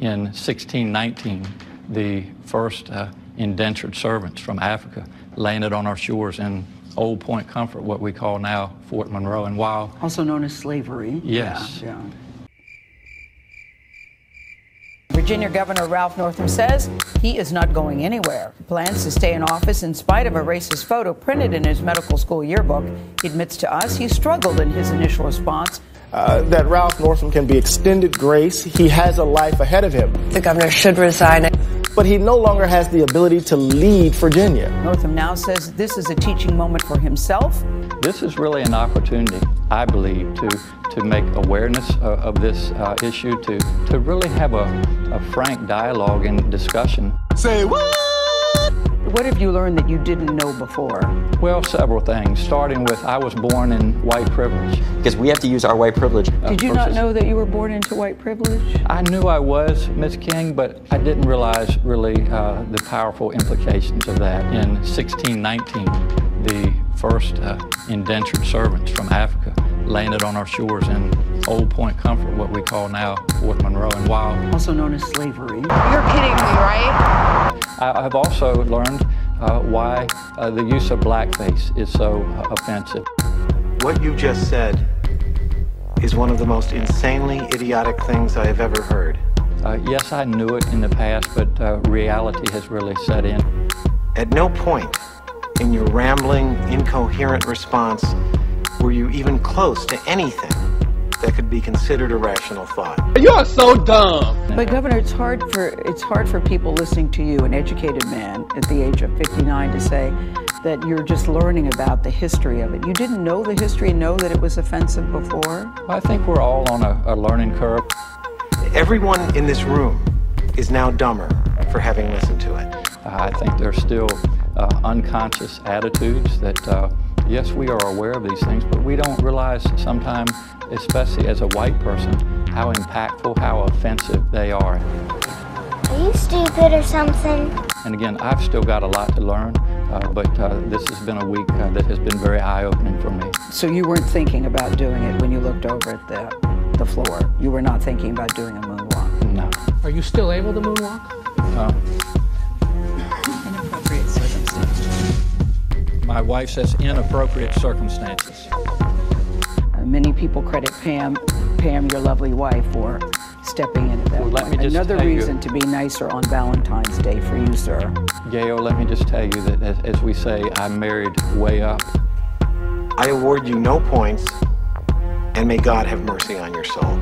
In 1619, the first indentured servants from Africa landed on our shores in Old Point Comfort, what we call now Fort Monroe. And while also known as slavery. Yes. Yeah. Virginia Governor Ralph Northam says he is not going anywhere. He plans to stay in office in spite of a racist photo printed in his medical school yearbook. He admits to us he struggled in his initial response. That Ralph Northam can be extended grace. He has a life ahead of him. The governor should resign. But he no longer has the ability to lead Virginia. Northam now says this is a teaching moment for himself. This is really an opportunity, I believe, to make awareness of this issue, to really have a frank dialogue and discussion. Say what? What have you learned that you didn't know before? Well, several things, starting with I was born in white privilege. Because we have to use our white privilege. Did you not know that you were born into white privilege? I knew I was, Ms. King, but I didn't realize really the powerful implications of that. In 1619, the first indentured servants from Africa landed on our shores in Old Point Comfort, what we call now Fort Monroe. And while also known as slavery. You're kidding me, right? I've also learned why the use of blackface is so offensive. What you just said is one of the most insanely idiotic things I have ever heard. Yes, I knew it in the past, but reality has really set in. At no point in your rambling, incoherent response were you even close to anything that could be considered a rational thought. You are so dumb. But Governor, it's hard for people listening to you, an educated man at the age of 59, to say that you're just learning about the history of it. You didn't know the history and know that it was offensive before? I think we're all on a learning curve. Everyone in this room is now dumber for having listened to it. I think there's still unconscious attitudes that, yes, we are aware of these things, but we don't realize sometimes, especially as a white person, how impactful, how offensive they are. Are you stupid or something? And again, I've still got a lot to learn, but this has been a week that has been very eye-opening for me. So you weren't thinking about doing it when you looked over at the floor? You were not thinking about doing a moonwalk? No. Are you still able to moonwalk? Inappropriate circumstances. My wife says inappropriate circumstances. Many people credit Pam, your lovely wife, for stepping into that. Well, let me just Another tell you, reason to be nicer on Valentine's Day for you, sir. Gail, let me just tell you that, as we say, I married way up. I award you no points, and may God have mercy on your soul.